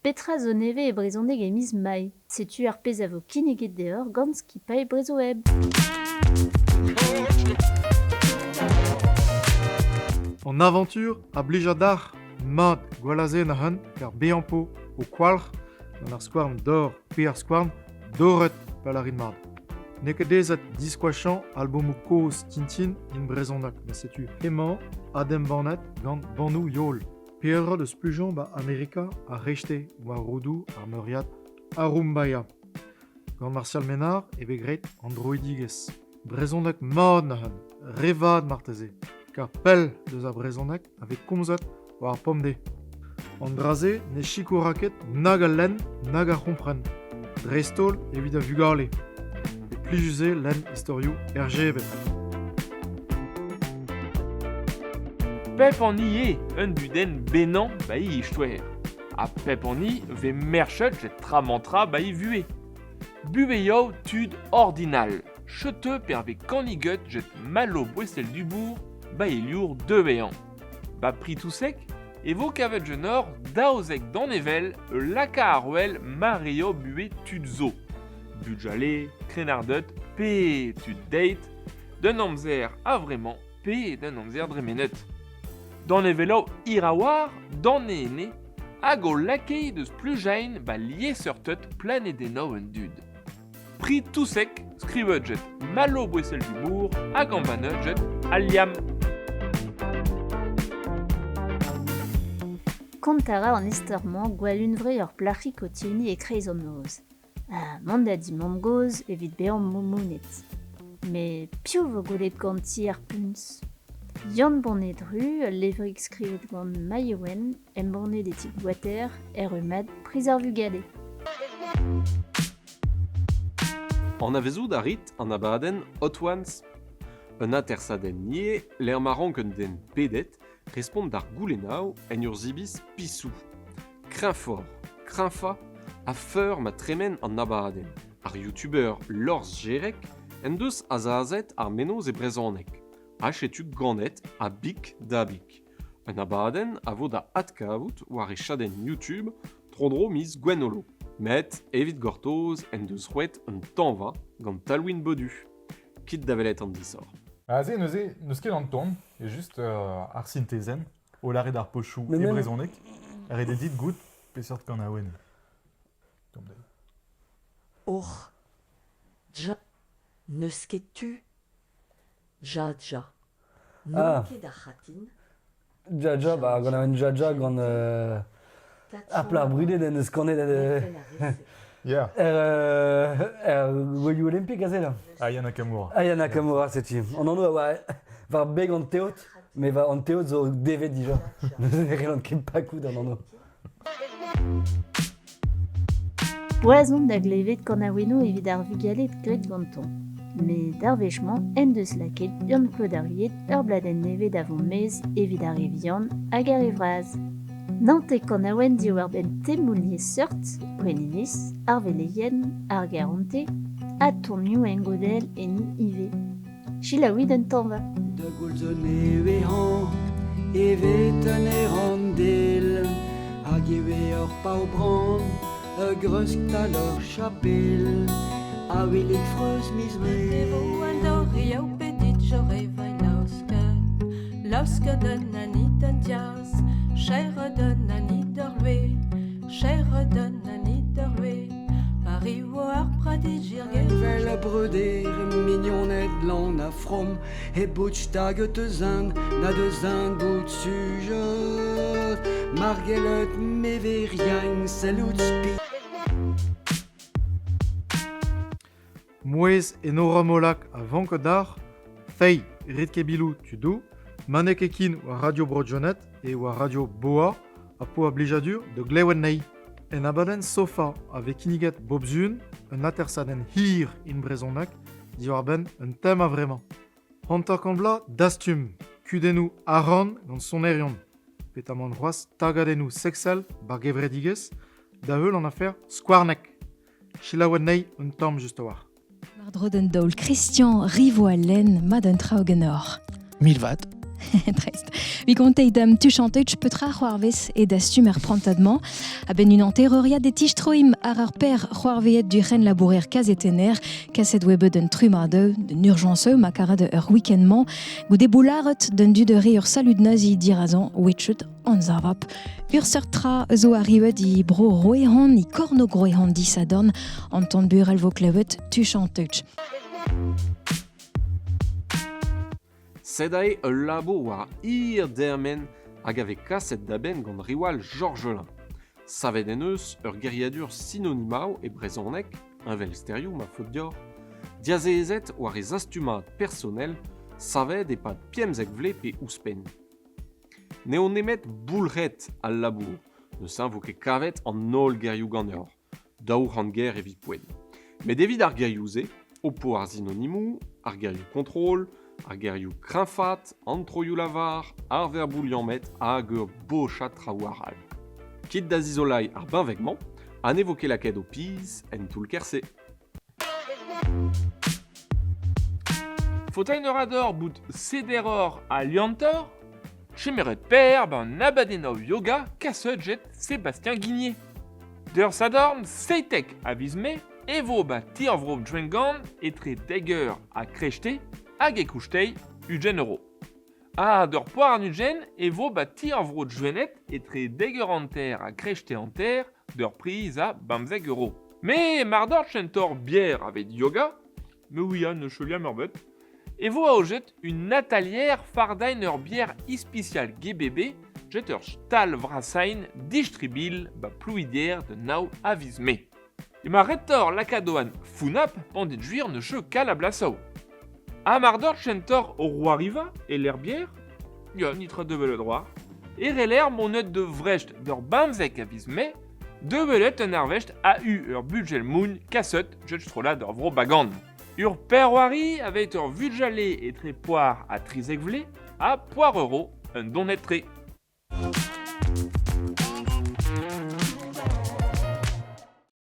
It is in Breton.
Petra zo neve e brezhoneg e miz mai. Setu ar pezh a vo kinniget deoc'h gant skipañ brezoeb. En aventure a blijadar mat gwalaze na han ker beampo o kwalc'h gant ar skouarn d'or pe ar skouarn doret palarin mat. Nekedezet diskouachan album o koz Tintin in brezhoneg, na setu hemañ adem banet gant banou yol. Peadra deus plujon ba Amerika a rechte ou a rodou ar meuriad Arumbaya. Gant Martial Ménard e vegret androidigez. Brezhoneg mat na han, revad marteze. Car pell deus a brezhoneg avec komzet war ar pomde. An draze ne chiko raket nag a len nag a c'hompren. Drestol evit a vugale. E plijuze len istorioù RGB. Pep an ie un duden benan ba i istouer. A pep an i ve merchet jet tramantra ba i vue. Buveio tud ordinal. Chete per ve kanigut jet malo bouestel du bourg ba i liour de bean. Ba pri tout sec, e vo kavet jenor daozek dan evel laka arwel Mario bue tud zo. Budjale, krenardet, pe tud date, d'un amzer a vrement, pe d'un amzer dremenet. Dan evelo irawar, dan ene, hag o lakei deus plujain ba lié surtet planedeno un dud. Pri tout sec, skrivet jet malo bouesel du bourg, hag an banet jet aliam. Kontara an istorman gwell unvre ur plachik o tiuni e kreiz an noz. Manda di mam goz evit beam moumounet. Me piv vo golet ganti ar punz. Yann bonnet dru, levrig skrivet gant maiouen, em bonnet etik water, umad, priz ar vugale. An avezout a rit an abadenn hot ones. Un atersadenn nie, l'er marrank un den pedet, respond d'ar goulennoù en ur zibis pissou. Krinfa, a feur ma tremen an abadenn. Ar youtuber Lors Jerek en deus a zaazet ar menoz e brezhoneg. Achetu ganet a bik da bik. Un abadenn a vo da atkavout war e chadenn YouTube trodro miz Gwenolo. Met evit gortoz en deus c'hwet un tanva gant talouin bodu. Kit davelet an disor. Aze, neus ket an ton, e just ar sintezen, o lare d'ar pochou Mais e même- brezhoneg, er ede dit gout peseurt gant aouen. Tom deuil. Or, ja, neus ket tu, ja. Non Ah. ket ar c'hatin, Jaja, bah, gant aven Jaja, gant apla brudet en eus kanet Yeah, Wally Olympique a là. Aya Nakamura. Aya Nakamura, c'est-tu. On en a, ouais, var beg an teot, mais va an teot zo devet dija. Rien ket pakout an anno. Poazon da glevet gant a weno evit ar vugalet gret ganton. Me d'arvechman en deus laket urn klod ar viet ur bladenn nevet avon mez evit ar evian hag ar evraz. Nantek gant a oen di war ben temoulniez seurt, preninis, ar veleien, ar garante, a tournioù en godel en ive. Chilaouid un tanva. De goulzone vehan, evet an erandel, hag eve ur pau brand, greusk tal ur chapel, a welet freus miz Evo an doriaou petit j'aurais vai lauska d'un anit an diaz, cher d'un anit d'orlue, cher d'un anit d'orlue, Paris war pradi jirgel. Vel a breuder mignonnet lan a from, e boutch tag te zand, na de zand bout sujet, margelet meveriang salut spi. Mouez en oramolak a vankodar, fei rit kebilou tudou, manek ekin war radio Brojonet e war radio Boa a po a blijadur de glewen nei. En abadenn sofa a vekiniget bobzun, un atersadenn hir in brezhoneg, di war ben un tem a vremañ. Hantak an bla dastum, kudennou aran gant sonerion. Petamant c'hoaz tagadennou sexel bar gevredigez, da heul an afer skwarnek. Chilaouet nei un tamm just a war. Mar drodenn daol Christian Rivoalen mat un traogenor. Milvat, Trist. Vi konteit tu chanteutch petra c'hoarvez et da stumer prantadman. A ben un anteroria de tichtroim ar père c'hoarveet du ren labourer kazetener, kaset webet d'un trumadeu, d'un urgenceux makarade ur weekendman, gou de boularet d'un du de re ur salud nazi dirazan, wetchet an zavap. Ur sertra zo arrivet i bro roehan i korno groehan disadorn, an ton burel vo klevet tu chanteutch. Sedae ul labo war ir dermen hag ave kaset da ben gant riwal Georgelin. Savet en eus ur geriadur synonimao e brezhoneg, unvel sterioù ma faute dior. Diazezet war e zastumat personel, savet e pad piemzek vle pe ouspen. Ne on emet boulret al labour, neuze vo ket kavet an nol gerioù gant ur, daour an ger evit poen. Met evit ar gerioù-se, oppo ar synonimou, ar gerioù kontrol, ar gerioù krinfat, antroioù lavar, ar verbouliamet hag ur bochat traouaral. Kit da zizolai ar benvegman, an evoke laket o piz en tout kerse. Fautañ neurador bout sederor a liantor, chemeret per ban abadenov yoga kasset jet Sébastien Guigné. D'ur sadorn seitek a vizme, evo ba tir vro drengan etre degger a krejte hag e kouchtei ugen euro. A d'ur poar an ugen evo ba tir vro djwenet etre degger an ter a krejte an ter d'ur priz a 25 euro. Me mardor chentor bier avet yoga, me ouia ne cheliam ur bet, evo a ojet un atalier fardain ur bier ispicial GBB, jet ur stal vrasain distribil ba plouidier de nao a vizme. E ma retor lakadoan founap pandit juir ne cheu kal a blasao. A mardor chentor o roariva e l'herbier, ya nitra devel droit, e reler monet de vrecht d'ur bamzek a vizme, develet un arvecht a ur budgel moun kasset jet strola d'ur vro bagand. Ur perroari avait ur vujale etre poar a trizek vle, a poar euro un donet tre.